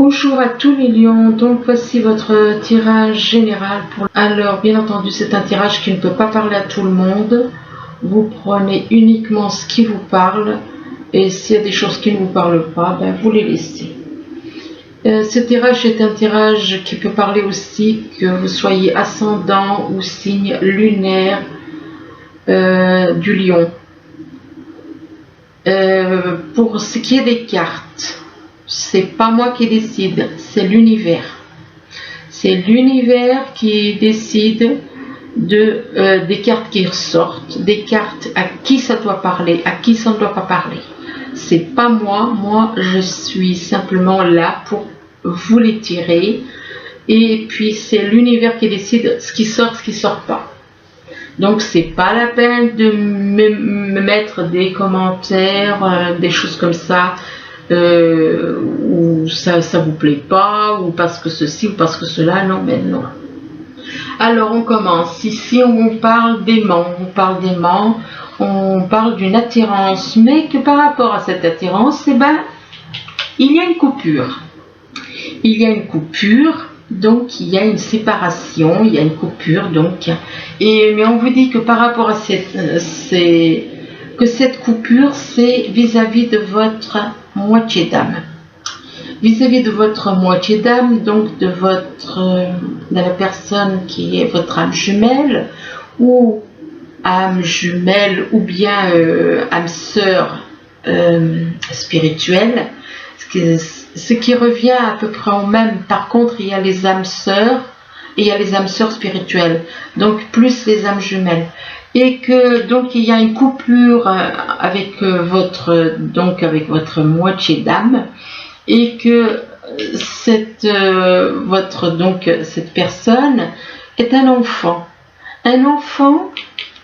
Bonjour à tous les lions, donc voici votre tirage général. Alors bien entendu c'est un tirage qui ne peut pas parler à tout le monde. Vous prenez uniquement ce qui vous parle et s'il y a des choses qui ne vous parlent pas, vous les laissez. Ce tirage est un tirage qui peut parler aussi que vous soyez ascendant ou signe lunaire du lion. Pour ce qui est des cartes, c'est pas moi qui décide, c'est l'univers. C'est l'univers qui décide des cartes qui ressortent, des cartes à qui ça doit parler, à qui ça ne doit pas parler. C'est pas moi, je suis simplement là pour vous les tirer. Et puis c'est l'univers qui décide ce qui sort pas. Donc c'est pas la peine de me mettre des commentaires, des choses comme ça. Ou ça vous plaît pas, ou parce que ceci ou parce que cela, non. Alors on commence. Ici on parle d'aimant, on parle d'une attirance, mais que par rapport à cette attirance, il y a une coupure. Donc il y a une séparation, il y a une coupure, mais on vous dit que par rapport à cette coupure, c'est vis-à-vis de votre moitié d'âme. Vis-à-vis de votre moitié d'âme, donc de la personne qui est votre âme jumelle, ou bien âme sœur spirituelle, ce qui revient à peu près au même. Par contre, il y a les âmes sœurs et il y a les âmes sœurs spirituelles, donc plus les âmes jumelles. Et que donc il y a une coupure avec votre moitié d'âme, et que cette personne est un enfant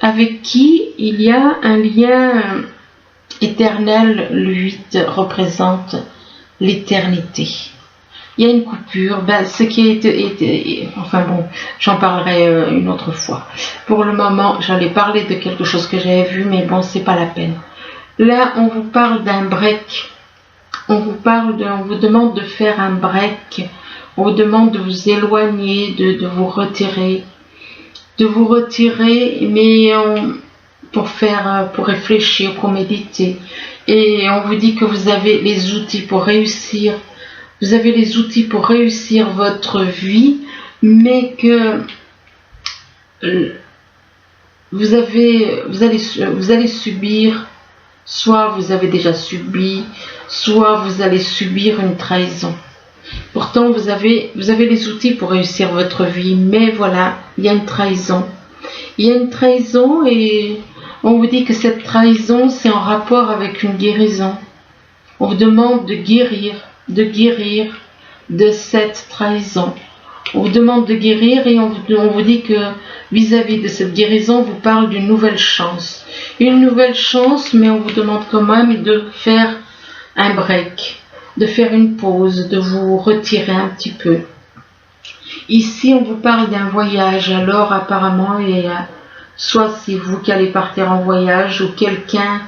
avec qui il y a un lien éternel. Le 8 représente l'éternité. Il y a une coupure, ce qui était, j'en parlerai une autre fois. Pour le moment, j'allais parler de quelque chose que j'avais vu, mais c'est pas la peine. Là, on vous parle d'un break. On vous demande de faire un break. On vous demande de vous éloigner, de vous retirer. Mais pour réfléchir, pour méditer. Et on vous dit que vous avez les outils pour réussir. Vous avez les outils pour réussir votre vie, mais que vous allez subir, soit vous avez déjà subi, soit vous allez subir une trahison. Pourtant, vous avez les outils pour réussir votre vie, mais voilà, il y a une trahison. Il y a une trahison et on vous dit que cette trahison, c'est en rapport avec une guérison. On vous demande de guérir de cette trahison. On vous demande de guérir et on vous dit que vis-à-vis de cette guérison, on vous parle d'une nouvelle chance. Une nouvelle chance, mais on vous demande quand même de faire un break, de faire une pause, de vous retirer un petit peu. Ici, on vous parle d'un voyage. Alors apparemment, soit c'est vous qui allez partir en voyage ou quelqu'un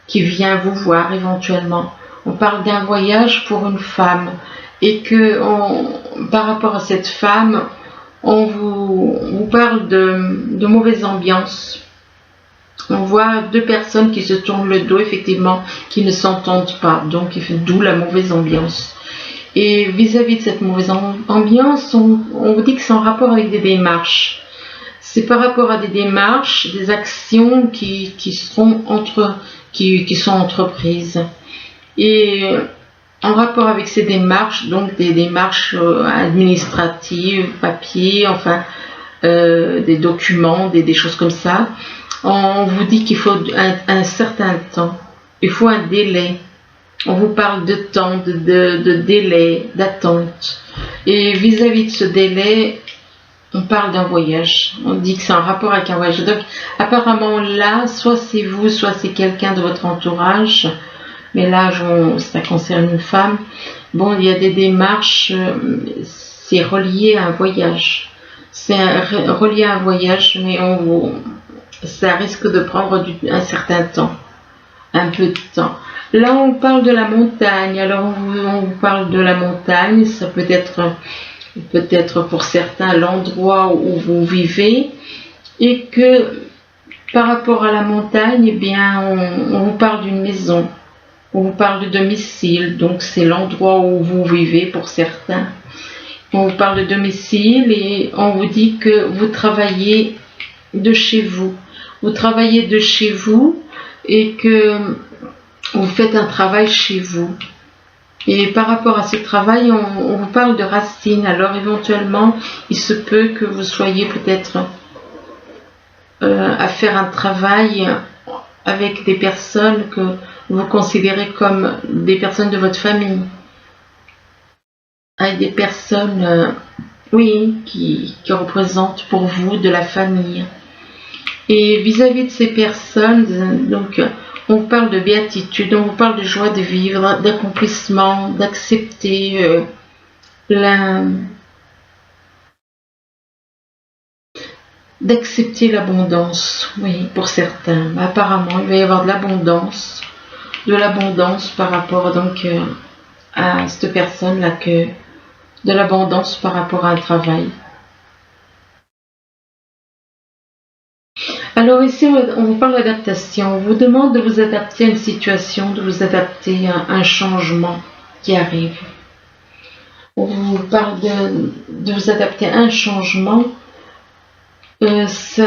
qui vient vous voir éventuellement. On parle d'un voyage pour une femme et que par rapport à cette femme, on vous parle de mauvaise ambiance. On voit deux personnes qui se tournent le dos, effectivement, qui ne s'entendent pas, donc d'où la mauvaise ambiance. Et vis-à-vis de cette mauvaise ambiance, on vous dit que c'est en rapport avec des démarches. C'est par rapport à des démarches, des actions qui sont entreprises. Et en rapport avec ces démarches, donc des démarches administratives, papier, des documents, des choses comme ça, on vous dit qu'il faut un certain temps, il faut un délai. On vous parle de temps, de délai, d'attente. Et vis-à-vis de ce délai, on parle d'un voyage. On dit que c'est en rapport avec un voyage. Donc apparemment là, soit c'est vous, soit c'est quelqu'un de votre entourage. Mais là, ça concerne une femme. Il y a des démarches, c'est relié à un voyage. C'est relié à un voyage, mais ça risque de prendre un certain temps, un peu de temps. Là, on parle de la montagne. Alors, on vous parle de la montagne. Ça peut être pour certains l'endroit où vous vivez. Et que par rapport à la montagne, eh bien, on vous parle d'une maison. On vous parle de domicile. Donc, c'est l'endroit où vous vivez pour certains. On vous parle de domicile et on vous dit que vous travaillez de chez vous. Vous travaillez de chez vous et que vous faites un travail chez vous. Et par rapport à ce travail, on vous parle de racines. Alors éventuellement, il se peut que vous soyez peut-être à faire un travail avec des personnes que vous considérez comme des personnes de votre famille. Avec des personnes, oui, qui représentent pour vous de la famille. Et vis-à-vis de ces personnes, donc, on vous parle de béatitude, on vous parle de joie de vivre, d'accomplissement, d'accepter d'accepter l'abondance, oui, pour certains. Apparemment, il va y avoir de l'abondance par rapport donc à cette personne-là, de l'abondance par rapport à un travail. Alors ici, on vous parle d'adaptation. On vous demande de vous adapter à une situation, de vous adapter à un changement qui arrive. On vous parle de vous adapter à un changement. C'est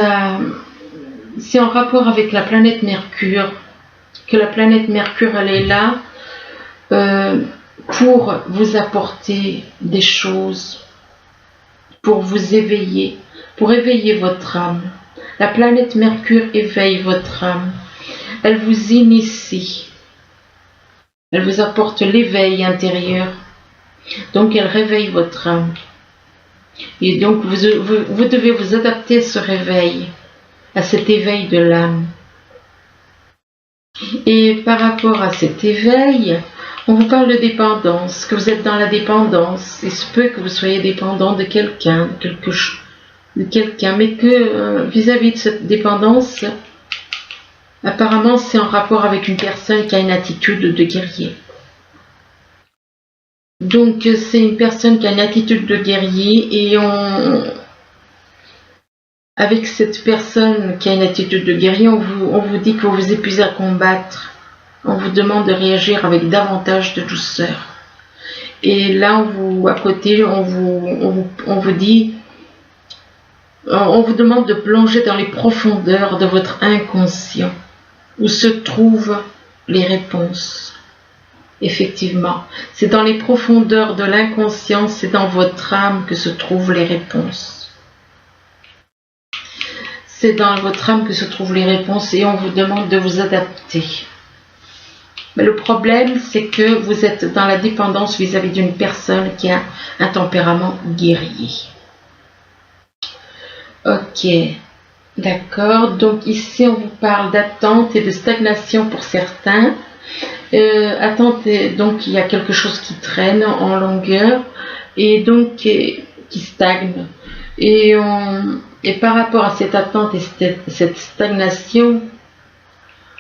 en rapport avec la planète Mercure. Que la planète Mercure, elle est là pour vous apporter des choses, pour vous éveiller, pour éveiller votre âme. La planète Mercure éveille votre âme. Elle vous initie. Elle vous apporte l'éveil intérieur. Donc elle réveille votre âme. Et donc vous devez vous adapter à ce réveil, à cet éveil de l'âme. Et par rapport à cet éveil, on vous parle de dépendance, que vous êtes dans la dépendance. Il se peut que vous soyez dépendant de quelqu'un, mais que vis-à-vis de cette dépendance, apparemment c'est en rapport avec une personne qui a une attitude de guerrier. Donc c'est une personne qui a une attitude de guerrier et avec cette personne qui a une attitude de guerrier, on vous dit que vous vous épuisez à combattre. On vous demande de réagir avec davantage de douceur. Et là, à côté, on vous dit, on vous demande de plonger dans les profondeurs de votre inconscient, où se trouvent les réponses. Effectivement, c'est dans les profondeurs de l'inconscient, c'est dans votre âme que se trouvent les réponses. C'est dans votre âme que se trouvent les réponses et on vous demande de vous adapter. Mais le problème, c'est que vous êtes dans la dépendance vis-à-vis d'une personne qui a un tempérament guerrier. Ok, d'accord. Donc ici, on vous parle d'attente et de stagnation pour certains. Attente, donc il y a quelque chose qui traîne en longueur et donc qui stagne. Et par rapport à cette attente et cette stagnation,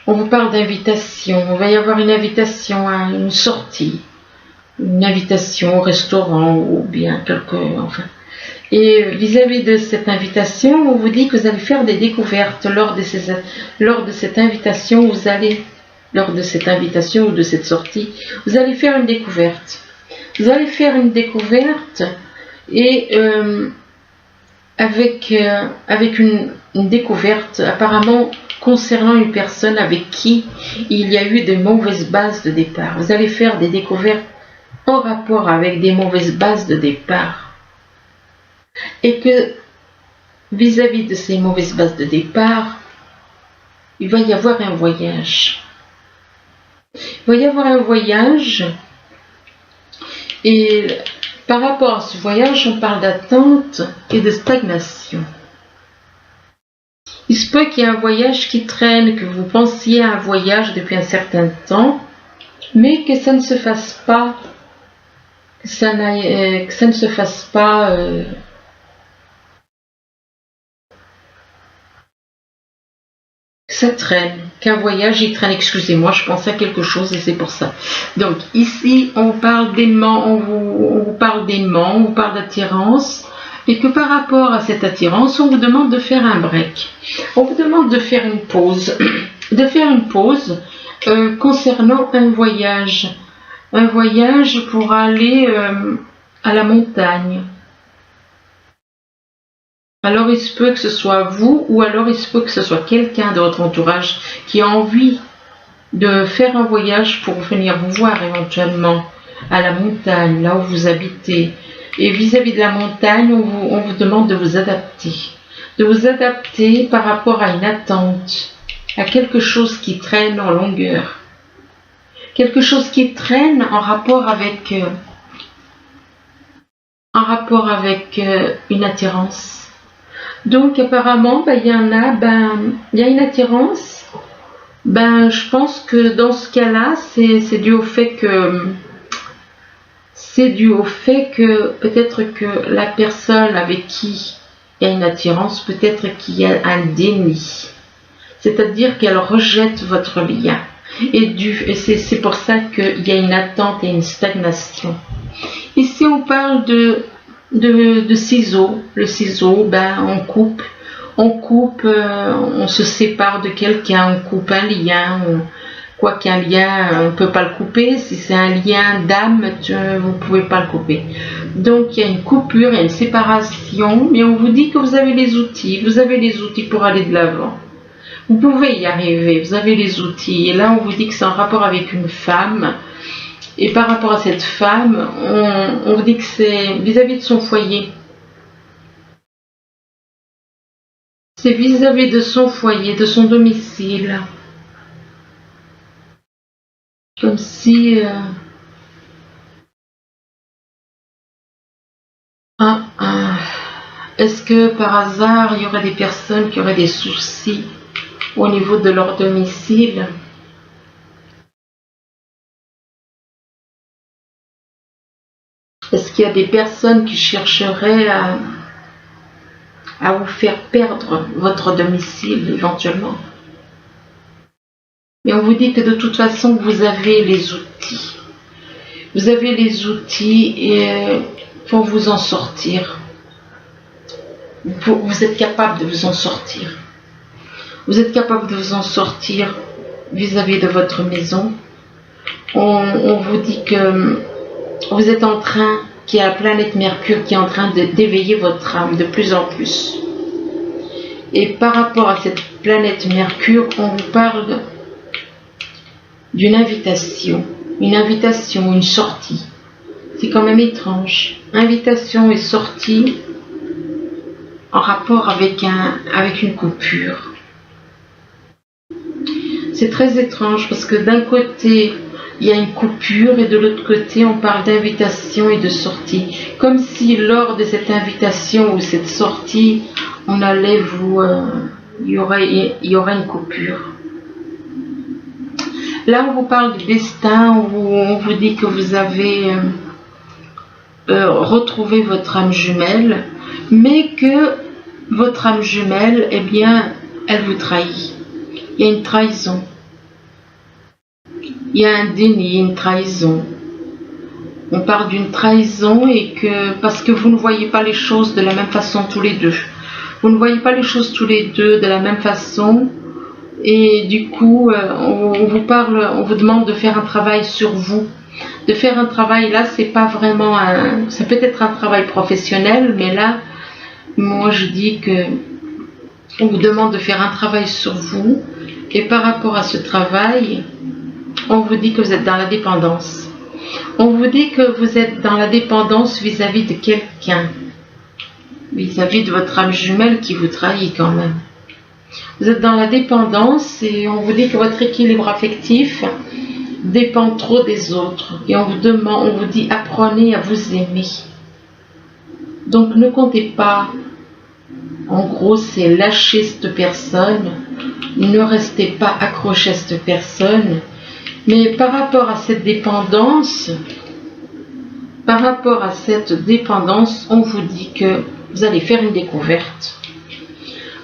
on vous parle d'invitation. Il va y avoir une invitation à une sortie, une invitation au restaurant ou bien enfin. Et vis-à-vis de cette invitation, on vous dit que vous allez faire des découvertes lors de cette invitation. Lors de cette invitation ou de cette sortie, vous allez faire une découverte. Vous allez faire une découverte et avec une découverte apparemment concernant une personne avec qui il y a eu de mauvaises bases de départ. Vous allez faire des découvertes en rapport avec des mauvaises bases de départ. Et que vis-à-vis de ces mauvaises bases de départ, il va y avoir un voyage. Il va y avoir un voyage et par rapport à ce voyage, on parle d'attente et de stagnation. Il se peut qu'il y ait un voyage qui traîne, que vous pensiez à un voyage depuis un certain temps, mais que ça ne se fasse pas, que ça ne se fasse pas que ça traîne, qu'un voyage il traîne. Excusez-moi, je pensais à quelque chose et c'est pour ça. Donc ici, on vous parle d'aimant, on vous parle d'aimant, on vous parle d'attirance, et que par rapport à cette attirance, on vous demande de faire un break. On vous demande de faire une pause, concernant un voyage pour aller à la montagne. Alors il se peut que ce soit vous, ou alors il se peut que ce soit quelqu'un de votre entourage qui a envie de faire un voyage pour venir vous voir éventuellement à la montagne, là où vous habitez. Et vis-à-vis de la montagne, on vous demande de vous adapter. De vous adapter par rapport à une attente, à quelque chose qui traîne en longueur. Quelque chose qui traîne en rapport avec une attirance. Donc apparemment, il y a une attirance. Je pense que dans ce cas-là, c'est dû au fait que peut-être que la personne avec qui il y a une attirance, peut-être qu'il y a un déni. C'est-à-dire qu'elle rejette votre lien. Et c'est pour ça qu'il y a une attente et une stagnation. Ici, on parle de ciseaux. Le ciseau, on se sépare de quelqu'un, on coupe un lien. Quoi qu'un lien, on ne peut pas le couper. Si c'est un lien d'âme, vous ne pouvez pas le couper. Donc, il y a une coupure, il y a une séparation, mais on vous dit que vous avez les outils. Vous avez les outils pour aller de l'avant. Vous pouvez y arriver, vous avez les outils. Et là, on vous dit que c'est en rapport avec une femme. Et par rapport à cette femme, on vous dit que c'est vis-à-vis de son foyer. C'est vis-à-vis de son foyer, de son domicile. Comme si... Est-ce que par hasard, il y aurait des personnes qui auraient des soucis au niveau de leur domicile? Est-ce qu'il y a des personnes qui chercheraient à vous faire perdre votre domicile éventuellement? Mais on vous dit que de toute façon, vous avez les outils. Vous avez les outils pour vous en sortir. Vous êtes capable de vous en sortir. Vous êtes capable de vous en sortir vis-à-vis de votre maison. On vous dit que vous êtes en train, qu'il y a la planète Mercure qui est en train d'éveiller votre âme de plus en plus. Et par rapport à cette planète Mercure, on vous parle d'une invitation. Une sortie. C'est quand même étrange. Invitation et sortie en rapport avec une coupure. C'est très étrange parce que d'un côté, il y a une coupure et de l'autre côté, on parle d'invitation et de sortie. Comme si lors de cette invitation ou cette sortie, on allait il y aurait une coupure. Là, on vous parle du destin, on vous dit que vous avez retrouvé votre âme jumelle, mais que votre âme jumelle, eh bien, elle vous trahit. Il y a une trahison. Il y a un déni, une trahison. On parle d'une trahison parce que vous ne voyez pas les choses de la même façon tous les deux. Vous ne voyez pas les choses tous les deux de la même façon. Et du coup, on vous demande de faire un travail sur vous. De faire un travail, là, c'est pas vraiment ça peut être un travail professionnel, mais là, moi je dis que on vous demande de faire un travail sur vous. Et par rapport à ce travail, on vous dit que vous êtes dans la dépendance. On vous dit que vous êtes dans la dépendance vis-à-vis de quelqu'un. Vis-à-vis de votre âme jumelle qui vous trahit quand même. Vous êtes dans la dépendance et on vous dit que votre équilibre affectif dépend trop des autres. Et on vous dit apprenez à vous aimer. Donc ne comptez pas. En gros, c'est lâcher cette personne. Ne restez pas accroché à cette personne. Mais par rapport à cette dépendance, on vous dit que vous allez faire une découverte.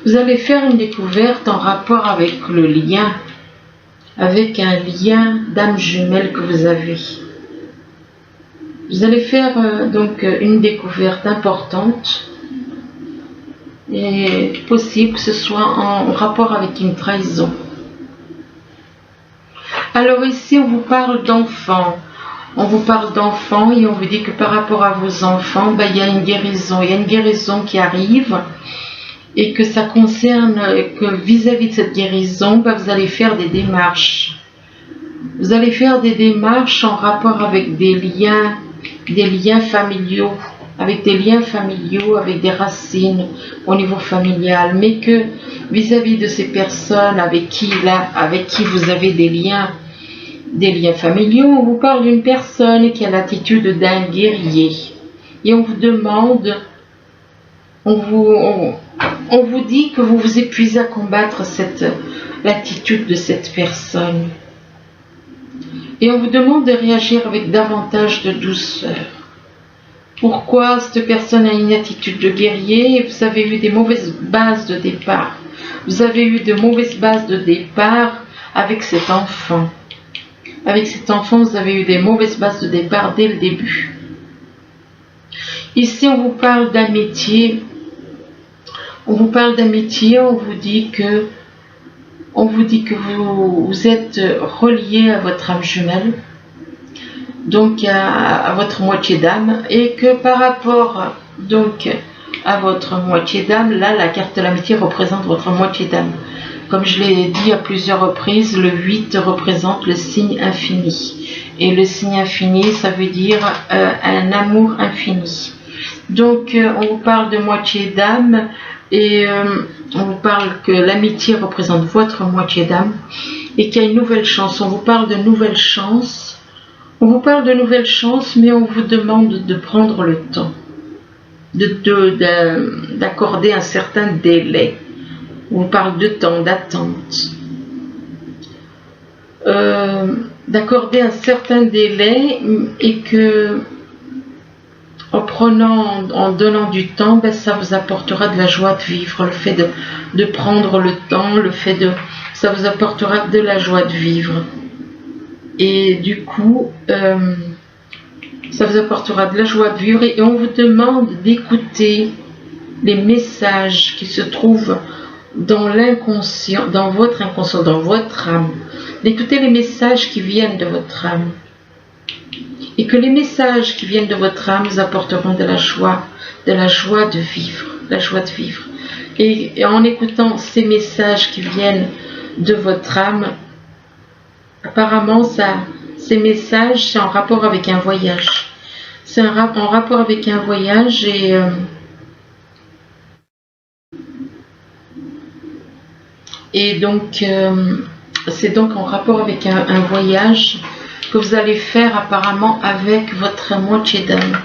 Vous allez faire une découverte en rapport avec le lien avec un lien d'âme jumelle que vous avez. Vous allez faire donc une découverte importante. Et possible que ce soit en rapport avec une trahison. Alors ici, on vous parle d'enfants. On vous parle d'enfants et on vous dit que par rapport à vos enfants, il y a une guérison. Il y a une guérison qui arrive et que ça concerne, que vis-à-vis de cette guérison, vous allez faire des démarches. Vous allez faire des démarches en rapport avec des liens familiaux, avec des racines au niveau familial, mais que vis-à-vis de ces personnes avec qui vous avez des liens familiaux, on vous parle d'une personne qui a l'attitude d'un guerrier. Et on vous demande, on vous dit que vous vous épuisez à combattre l'attitude de cette personne. Et on vous demande de réagir avec davantage de douceur. Pourquoi cette personne a une attitude de guerrier? Vous avez eu des mauvaises bases de départ. Vous avez eu de mauvaises bases de départ avec cet enfant. Avec cet enfant, vous avez eu des mauvaises bases de départ dès le début. Ici, on vous parle d'amitié. On vous parle d'amitié, on vous dit que vous êtes relié à votre âme jumelle, donc à votre moitié d'âme, et que par rapport donc à votre moitié d'âme, là la carte de l'amitié représente votre moitié d'âme. Comme je l'ai dit à plusieurs reprises, le 8 représente le signe infini. Et le signe infini, ça veut dire un amour infini. Donc on vous parle de moitié d'âme et on vous parle que l'amitié représente votre moitié d'âme et qu'il y a une nouvelle chance. On vous parle de nouvelles chances. On vous parle de nouvelles chances, mais on vous demande de prendre le temps, d'accorder un certain délai. On vous parle de temps d'attente. D'accorder un certain délai et que en donnant du temps, ça vous apportera de la joie de vivre. Le fait de prendre le temps, ça vous apportera de la joie de vivre. Et du coup, ça vous apportera de la joie de vivre et on vous demande d'écouter les messages qui se trouvent dans l'inconscient, dans votre inconscient, dans votre âme. D'écouter les messages qui viennent de votre âme. Et que les messages qui viennent de votre âme vous apporteront de la joie de vivre, la joie de vivre. Et en écoutant ces messages qui viennent de votre âme, apparemment ces messages, c'est en rapport avec un voyage. C'est en rapport avec un voyage et donc c'est donc en rapport avec un voyage que vous allez faire apparemment avec votre moitié d'âme.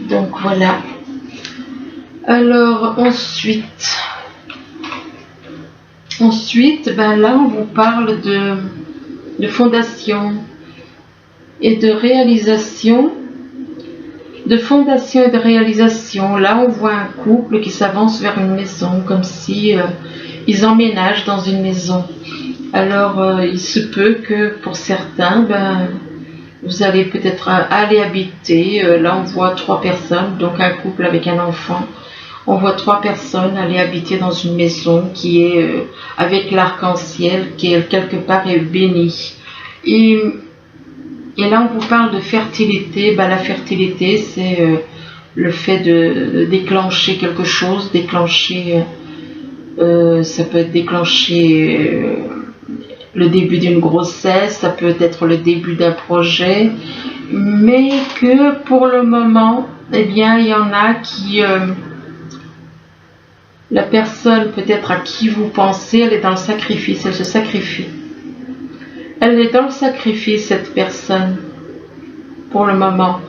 Donc voilà. Alors ensuite, là on vous parle de fondation et de réalisation. De fondation et de réalisation. Là on voit un couple qui s'avance vers une maison, comme si ils emménagent dans une maison. Alors, il se peut que pour certains, vous allez peut-être aller habiter. Là, on voit 3 personnes, donc un couple avec un enfant. On voit 3 personnes aller habiter dans une maison qui est avec l'arc-en-ciel, qui est quelque part est bénie. Et là, on vous parle de fertilité. La fertilité, c'est le fait de déclencher quelque chose, ça peut être déclencher le début d'une grossesse, ça peut être le début d'un projet, mais que pour le moment, il y en a qui... la personne peut-être à qui vous pensez, elle est dans le sacrifice, elle se sacrifie. Elle est dans le sacrifice, cette personne, pour le moment.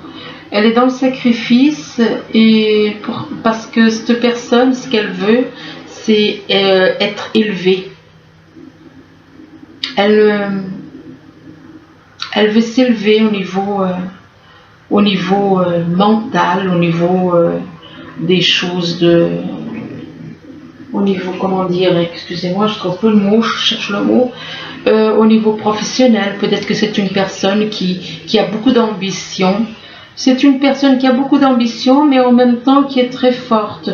Elle est dans le sacrifice parce que cette personne, ce qu'elle veut, c'est être élevée. Elle veut s'élever au niveau mental, au niveau des choses au niveau, comment dire, excusez-moi, je trouve plus le mot, je cherche le mot, au niveau professionnel. Peut-être que c'est une personne qui a beaucoup d'ambition. C'est une personne qui a beaucoup d'ambition, mais en même temps qui est très forte.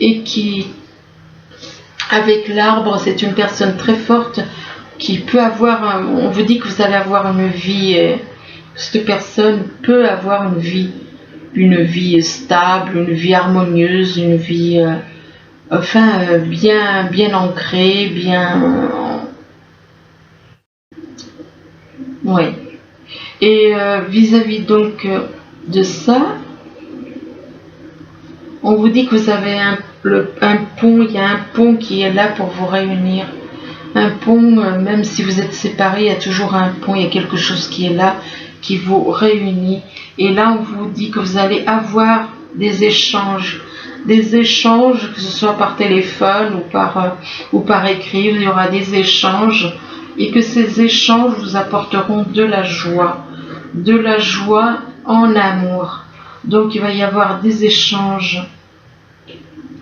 Et qui, avec l'arbre, c'est une personne très forte qui peut avoir, on vous dit que vous allez avoir une vie, cette personne peut avoir une vie stable, une vie harmonieuse, une vie, bien ancrée, bien, ouais. Et vis-à-vis donc de ça, on vous dit que vous avez un pont, il y a un pont qui est là pour vous réunir. Un pont, même si vous êtes séparés, il y a toujours un pont, il y a quelque chose qui est là, qui vous réunit. Et là, on vous dit que vous allez avoir des échanges, que ce soit par téléphone ou par écrit, il y aura des échanges, et que ces échanges vous apporteront de la joie en amour. Donc il va y avoir des échanges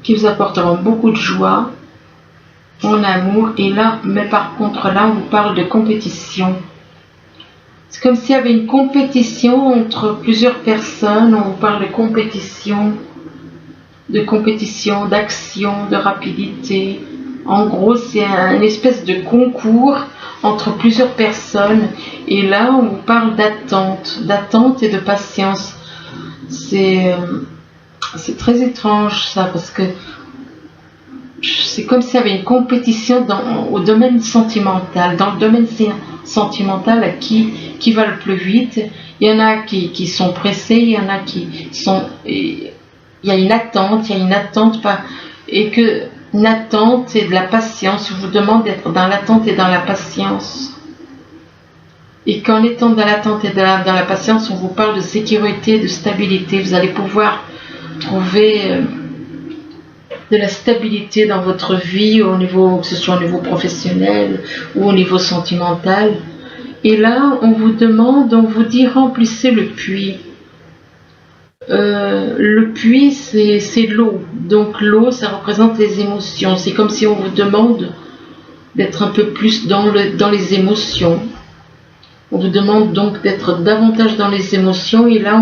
qui vous apporteront beaucoup de joie en amour. Et là, mais par contre là, on vous parle de compétition. C'est comme s'il y avait une compétition entre plusieurs personnes. On vous parle de compétition, d'action, de rapidité. En gros, c'est une espèce de concours entre plusieurs personnes. Et là, on vous parle d'attente et de patience. C'est très étrange ça, parce que c'est comme s'il y avait une compétition au domaine sentimental. Dans le domaine sentimental, qui va le plus vite. Il y en a qui sont pressés, il y en a qui sont... Il y a une attente, et que une attente et de la patience. Je vous demande d'être dans l'attente et dans la patience. Et qu'en étant dans l'attente et dans la patience, on vous parle de sécurité, de stabilité. Vous allez pouvoir trouver de la stabilité dans votre vie, que ce soit au niveau professionnel ou au niveau sentimental. Et là, on vous dit remplissez le puits. Le puits, c'est l'eau. Donc l'eau, ça représente les émotions. C'est comme si on vous demande d'être un peu plus dans les émotions. On vous demande donc d'être davantage dans les émotions. Et là,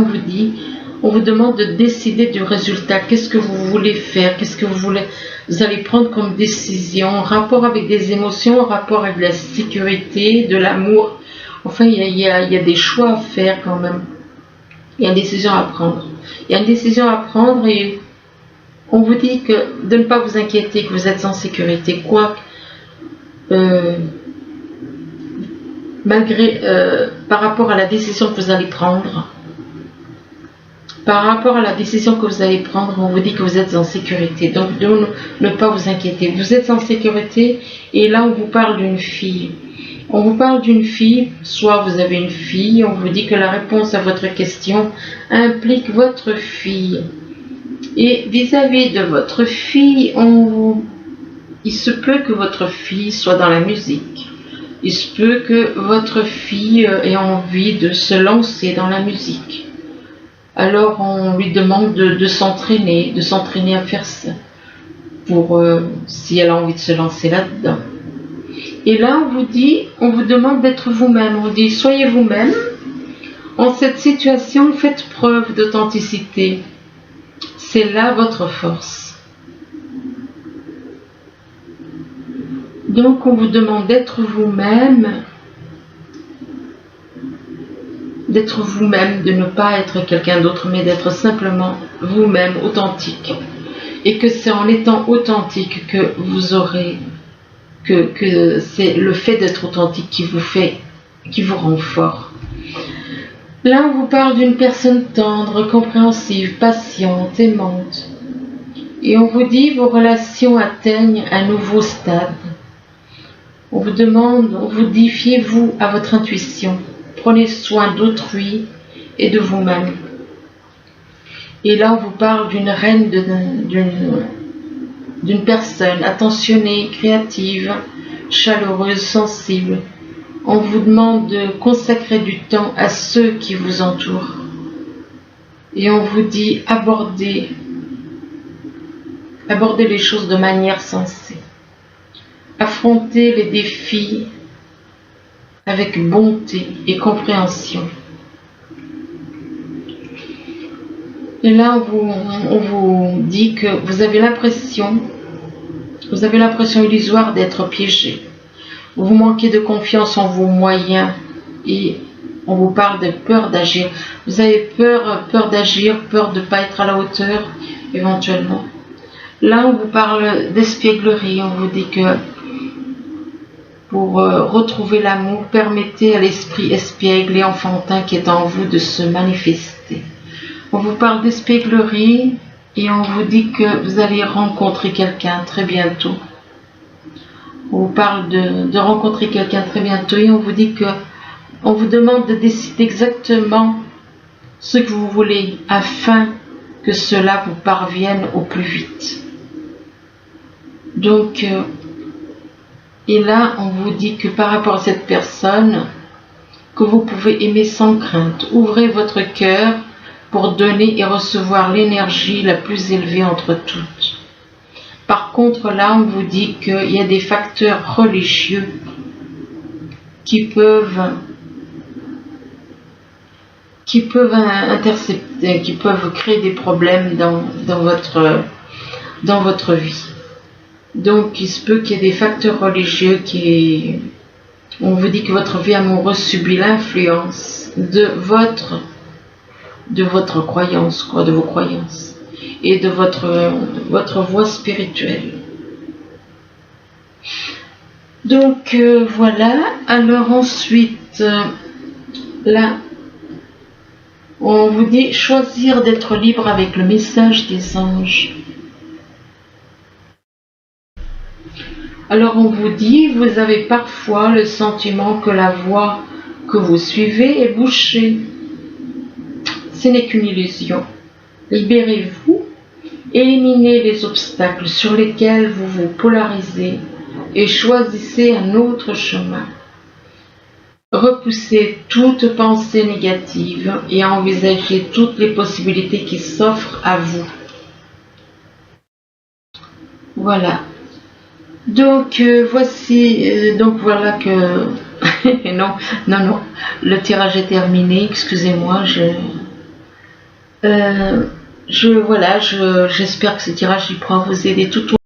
on vous demande de décider du résultat. Qu'est-ce que vous voulez faire? Qu'est-ce que vous allez prendre comme décision en rapport avec des émotions, en rapport avec la sécurité, de l'amour. Enfin, il y a des choix à faire quand même. Il y a une décision à prendre. Et on vous dit de ne pas vous inquiéter, que vous êtes en sécurité. Malgré, par rapport à la décision que vous allez prendre, on vous dit que vous êtes en sécurité. Donc, de ne pas vous inquiéter. Vous êtes en sécurité, et là, on vous parle d'une fille. Soit vous avez une fille, on vous dit que la réponse à votre question implique votre fille. Et vis-à-vis de votre fille, il se peut que votre fille soit dans la musique. Il se peut que votre fille ait envie de se lancer dans la musique. Alors on lui demande de s'entraîner à faire ça, si elle a envie de se lancer là-dedans. Et là, on vous demande d'être vous-même. On dit, soyez vous-même. En cette situation, faites preuve d'authenticité. C'est là votre force. Donc, on vous demande d'être vous-même. De ne pas être quelqu'un d'autre, mais d'être simplement vous-même, authentique. Et que c'est en étant authentique que vous aurez... que c'est le fait d'être authentique qui vous rend fort. Là, on vous parle d'une personne tendre, compréhensive, patiente, aimante. Et on vous dit vos relations atteignent un nouveau stade. On vous dit fiez-vous à votre intuition. Prenez soin d'autrui et de vous-même. Et là, on vous parle d'une reine, d'une personne attentionnée, créative, chaleureuse, sensible. On vous demande de consacrer du temps à ceux qui vous entourent. Et on vous dit aborder les choses de manière sensée. Affronter les défis avec bonté et compréhension. Et là, on vous dit que vous avez l'impression illusoire d'être piégé. Vous manquez de confiance en vos moyens et on vous parle de peur d'agir. Vous avez peur d'agir, peur de ne pas être à la hauteur, éventuellement. Là, on vous parle d'espièglerie. On vous dit que pour retrouver l'amour, permettez à l'esprit espiègle et enfantin qui est en vous de se manifester. On vous parle d'espièglerie et on vous dit que vous allez rencontrer quelqu'un très bientôt. On vous parle de rencontrer quelqu'un très bientôt et on vous dit que on vous demande de décider exactement ce que vous voulez afin que cela vous parvienne au plus vite. Donc, et là, on vous dit que par rapport à cette personne, que vous pouvez aimer sans crainte. Ouvrez votre cœur pour donner et recevoir l'énergie la plus élevée entre toutes. Par contre, là, on vous dit qu'il y a des facteurs religieux qui peuvent intercepter, qui peuvent créer des problèmes dans votre vie. Donc, il se peut qu'il y ait des facteurs religieux on vous dit que votre vie amoureuse subit l'influence de votre croyance, de vos croyances et de votre voie spirituelle. Donc voilà. Alors ensuite, là, on vous dit choisir d'être libre avec le message des anges. Alors on vous dit, vous avez parfois le sentiment que la voie que vous suivez est bouchée. Ce n'est qu'une illusion. Libérez-vous, éliminez les obstacles sur lesquels vous vous polarisez et choisissez un autre chemin. Repoussez toute pensée négative et envisagez toutes les possibilités qui s'offrent à vous. Voilà. Donc voici, donc voilà que non, le tirage est terminé. Excusez-moi, j'espère que ce tirage il pourra vous aider tout au